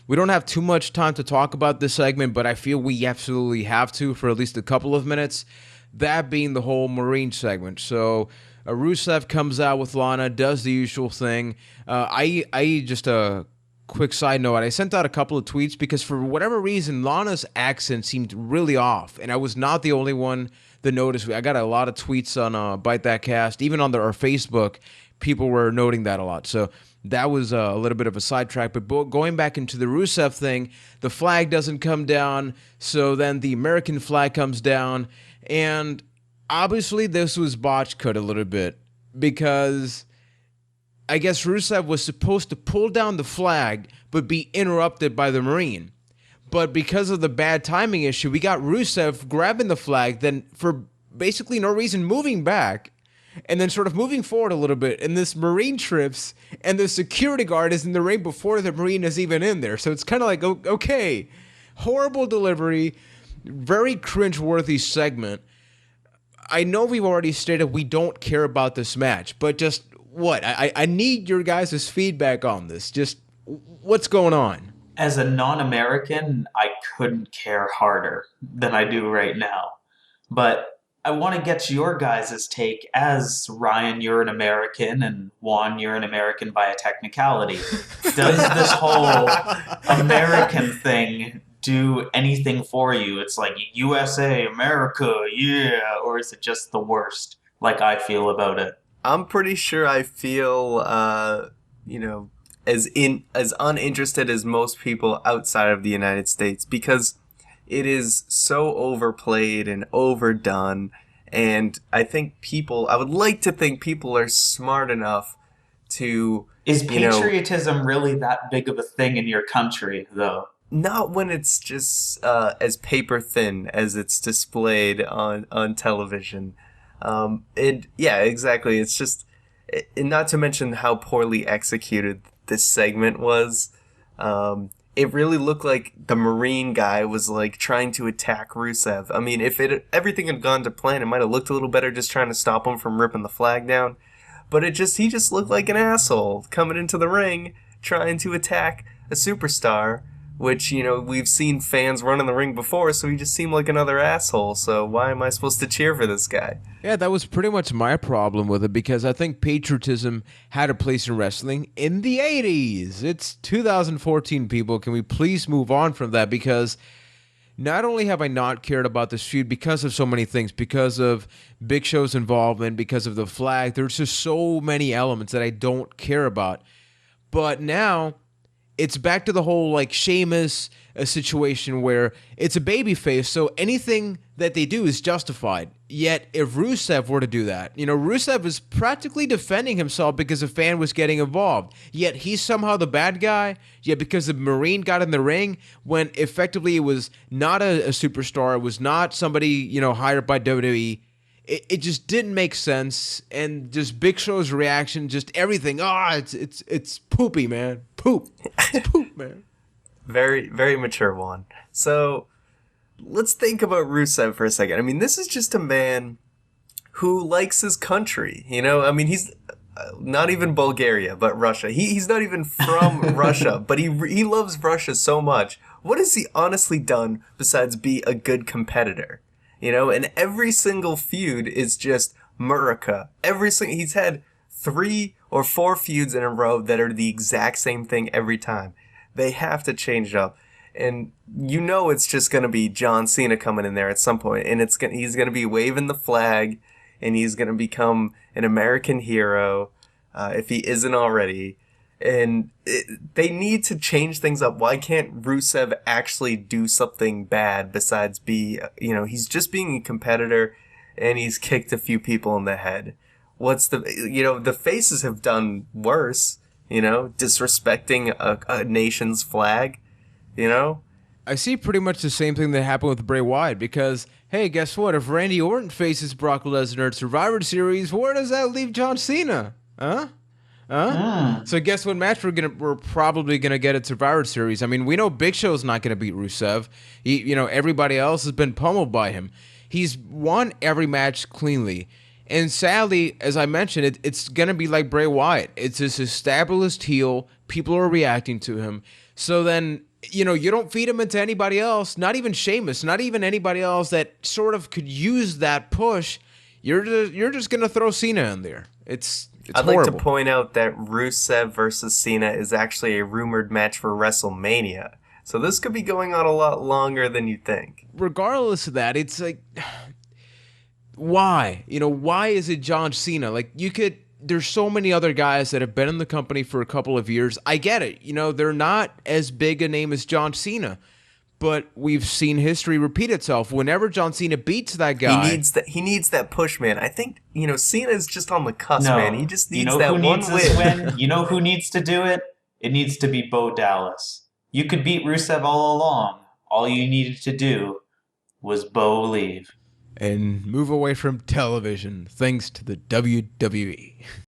We don't have too much time to talk about this segment, but I feel we absolutely have to for at least a couple of minutes. That being the whole Marine segment. So Rusev comes out with Lana, does the usual thing. I just a quick side note. I sent out a couple of tweets because for whatever reason, Lana's accent seemed really off, and I was not the only one that noticed. I got a lot of tweets on Byte That Cast, even on our Facebook. People were noting that a lot. So that was a little bit of a sidetrack. But going back into the Rusev thing, the flag doesn't come down, so then the American flag comes down, and obviously this was botch cut a little bit because I guess Rusev was supposed to pull down the flag but be interrupted by the Marine. But because of the bad timing issue, we got Rusev grabbing the flag, then for basically no reason moving back, and then sort of moving forward a little bit, and this Marine trips, and the security guard is in the ring before the Marine is even in there. So it's kind of like, okay, horrible delivery, very cringe-worthy segment. I know we've already stated we don't care about this match, but just what? I need your guys' feedback on this. Just what's going on? As a non-American, I couldn't care harder than I do right now. But I want to get your guys' take. As Ryan, you're an American, and Juan, you're an American by a technicality. Does this whole American thing do anything for you? It's like USA, America, yeah, or is it just the worst, like I feel about it? I'm pretty sure I feel, as uninterested as most people outside of the United States, because it is so overplayed and overdone, and I would like to think people are smart enough to... Is patriotism really that big of a thing in your country, though? Not when it's just as paper thin as it's displayed on television. Yeah, exactly. It's just, not to mention how poorly executed this segment was. It really looked like the Marine guy was like trying to attack Rusev. I mean, if everything had gone to plan, it might have looked a little better just trying to stop him from ripping the flag down. But he just looked like an asshole coming into the ring trying to attack a superstar, which, we've seen fans run in the ring before, so he just seemed like another asshole. So why am I supposed to cheer for this guy? Yeah, that was pretty much my problem with it, because I think patriotism had a place in wrestling in the 80s. It's 2014, people. Can we please move on from that? Because not only have I not cared about this feud because of so many things, because of Big Show's involvement, because of the flag, there's just so many elements that I don't care about. But now it's back to the whole like Sheamus situation where it's a babyface, so anything that they do is justified. Yet if Rusev were to do that, Rusev is practically defending himself because a fan was getting involved. Yet he's somehow the bad guy. Yet because the Marine got in the ring when effectively it was not a superstar, it was not somebody hired by WWE. It just didn't make sense, and just Big Show's reaction, just everything. It's poopy, man. Poop. It's poop, man. Very, very mature one. So let's think about Rusev for a second. I mean, this is just a man who likes his country. I mean, he's not even Bulgaria, but Russia. He's not even from Russia, but he loves Russia so much. What has he honestly done besides be a good competitor? And every single feud is just Murica. He's had 3 or 4 feuds in a row that are the exact same thing every time. They have to change it up. And it's just going to be John Cena coming in there at some point, and he's going to be waving the flag, and he's going to become an American hero, if he isn't already. And they need to change things up. Why can't Rusev actually do something bad besides he's just being a competitor, and he's kicked a few people in the head. What's the faces have done worse, disrespecting a nation's flag, I see pretty much the same thing that happened with Bray Wyatt, because, hey, guess what? If Randy Orton faces Brock Lesnar at Survivor Series, where does that leave John Cena? Huh? So guess what match we're probably gonna get at Survivor Series? I mean, we know Big Show's not gonna beat Rusev. Everybody else has been pummeled by him. He's won every match cleanly. And sadly, as I mentioned, it's gonna be like Bray Wyatt. It's this established heel. People are reacting to him. So then You don't feed him into anybody else, not even Sheamus, not even anybody else that sort of could use that push. You're just gonna throw Cena in there. It's I'd horrible. like to point out that Rusev versus Cena is actually a rumored match for WrestleMania. So this could be going on a lot longer than you think. Regardless of that, it's like, why? Why is it John Cena? Like, there's so many other guys that have been in the company for a couple of years. I get it. They're not as big a name as John Cena, but we've seen history repeat itself. Whenever John Cena beats that guy, he needs that push, man. I think, Cena's just on the cusp, No. man. He just needs who that one needs this win. win? You know who needs to do it? It needs to be Bo Dallas. You could beat Rusev all along. All you needed to do was Bo leave. and move away from television thanks to the WWE.